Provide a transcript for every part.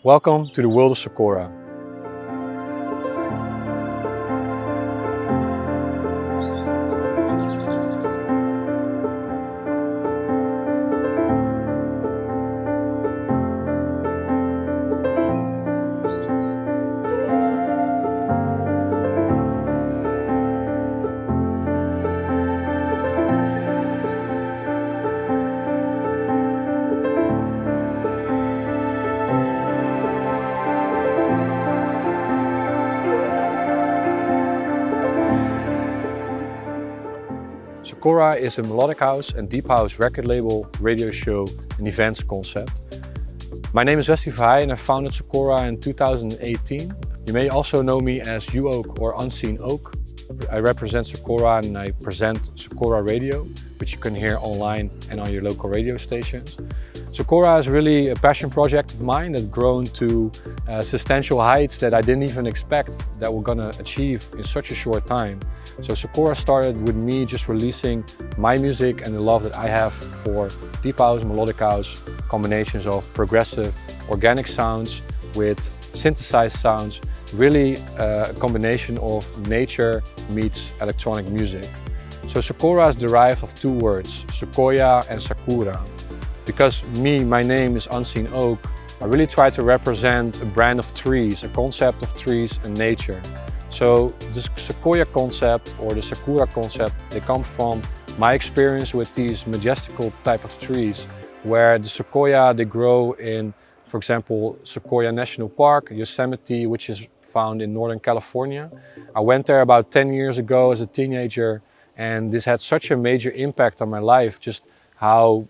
Welcome to the world of Sekora. Sekora is a melodic house and deep house record label, radio show and events concept. My name is Wesley Verheij and I founded Sekora in 2018. You may also know me as UOAK or Unseen Oak. I represent Sekora and I present Sekora Radio, which you can hear online and on your local radio stations. Sekora is really a passion project of mine that's grown to substantial heights that I didn't even expect that we're gonna achieve in such a short time. So Sekora started with me just releasing my music and the love that I have for deep house, melodic house, combinations of progressive, organic sounds with synthesized sounds, really a combination of nature meets electronic music. So Sekora is derived of two words, Sequoia and Sakura. Because my name is Unseen Oak, I really try to represent a brand of trees, a concept of trees and nature. So the Sequoia concept or the Sakura concept, they come from my experience with these majestical type of trees, where the Sequoia, they grow in, for example, Sequoia National Park, Yosemite, which is found in Northern California. I went there about 10 years ago as a teenager, and this had such a major impact on my life, just how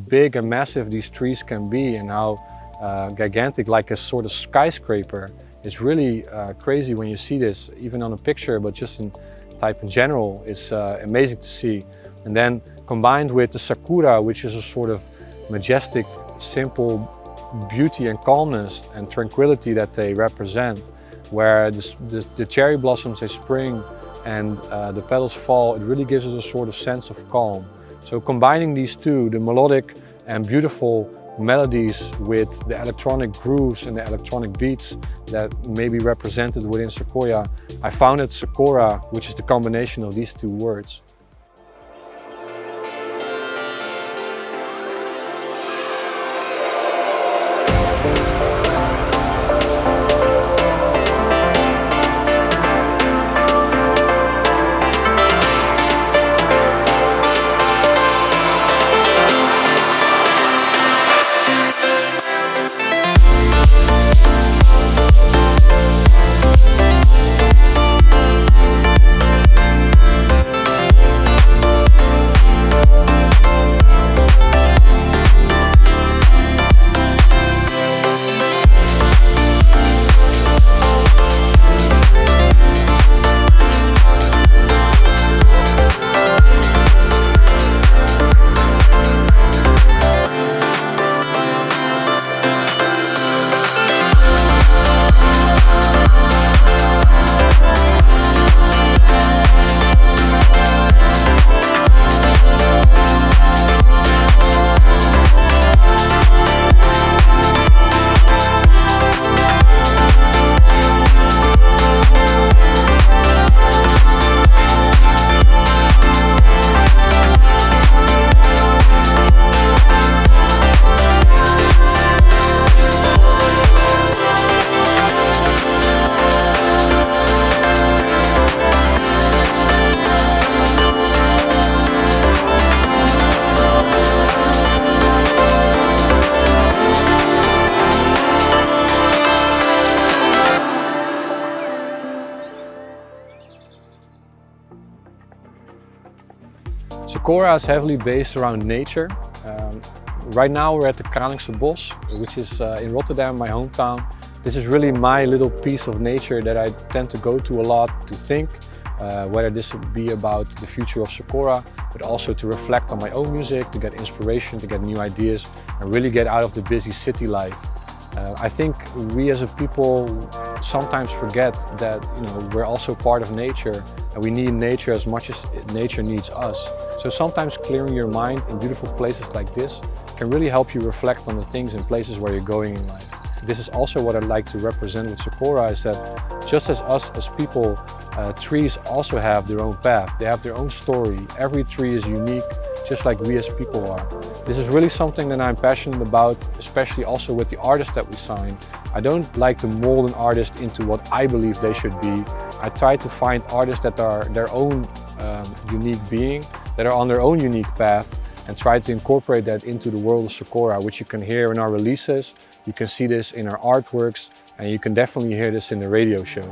big and massive these trees can be and how gigantic, like a sort of skyscraper. It's really crazy when you see this, even on a picture, but just in type in general, it's amazing to see. And then combined with the Sakura, which is a sort of majestic, simple beauty and calmness and tranquility that they represent, where the cherry blossoms, they spring and the petals fall, it really gives us a sort of sense of calm. So combining these two, the melodic and beautiful melodies with the electronic grooves and the electronic beats that may be represented within Sequoia, I founded Sekora, which is the combination of these two words. Sekora is heavily based around nature. Right now we're at the Kralingse Bos, which is in Rotterdam, my hometown. This is really my little piece of nature that I tend to go to a lot to think, whether this would be about the future of Sekora, but also to reflect on my own music, to get inspiration, to get new ideas, and really get out of the busy city life. I think we as a people sometimes forget that we're also part of nature and we need nature as much as nature needs us. So sometimes clearing your mind in beautiful places like this can really help you reflect on the things and places where you're going in life. this is also what I'd like to represent with Sekora, is that just as us as people, trees also have their own path, they have their own story. Every tree is unique, just like we as people are. This is really something that I'm passionate about, especially also with the artists that we sign. I don't like to mold an artist into what I believe they should be. I try to find artists that are their own unique being, that are on their own unique path, and try to incorporate that into the world of Sekora, which you can hear in our releases, you can see this in our artworks, and you can definitely hear this in the radio show.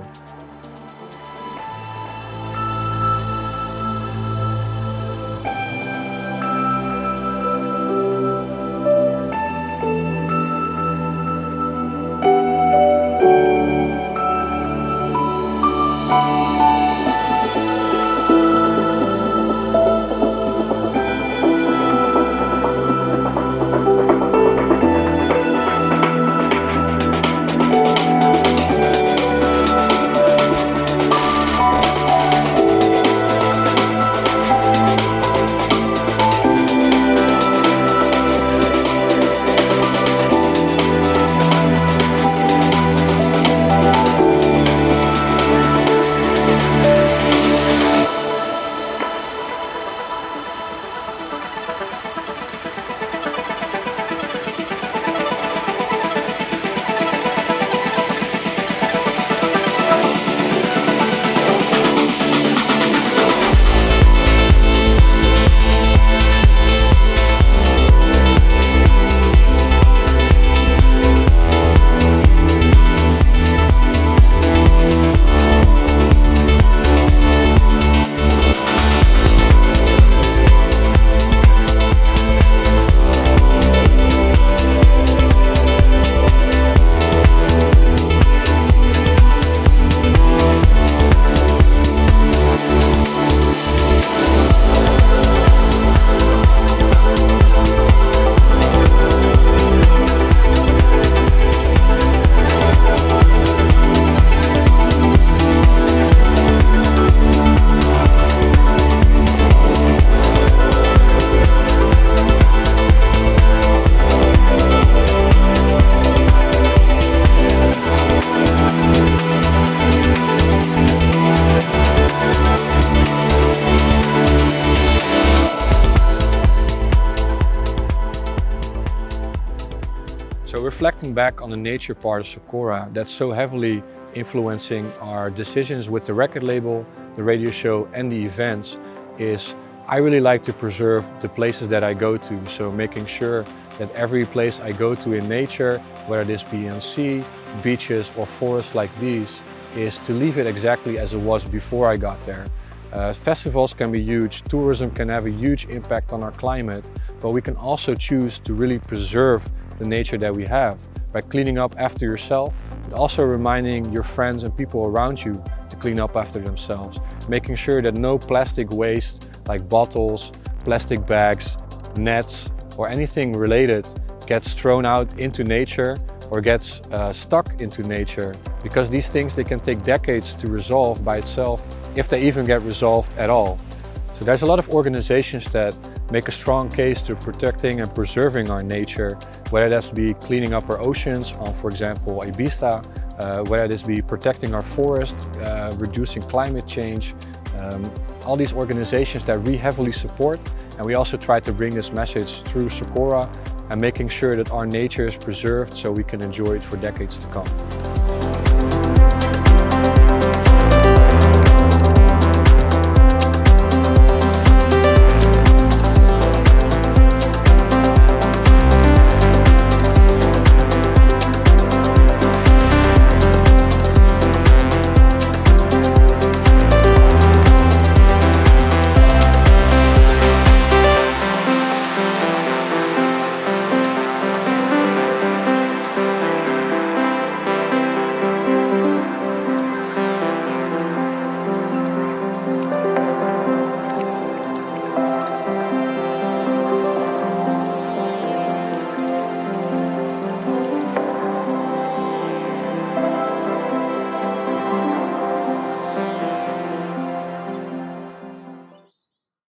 So reflecting back on the nature part of Sekora that's so heavily influencing our decisions with the record label, the radio show and the events is I really like to preserve the places that I go to. So making sure that every place I go to in nature, whether this be on sea, beaches or forests like these, is to leave it exactly as it was before I got there. Festivals can be huge, tourism can have a huge impact on our climate, but we can also choose to really preserve the nature that we have by cleaning up after yourself, but also reminding your friends and people around you to clean up after themselves, making sure that no plastic waste like bottles, plastic bags, nets or anything related gets thrown out into nature or gets stuck into nature, because these things, they can take decades to resolve by itself, if they even get resolved at all. So there's a lot of organizations that make a strong case to protecting and preserving our nature, whether that's be cleaning up our oceans on, for example, Ibiza, whether this be protecting our forest, reducing climate change, all these organizations that we heavily support, and we also try to bring this message through Sekora and making sure that our nature is preserved so we can enjoy it for decades to come.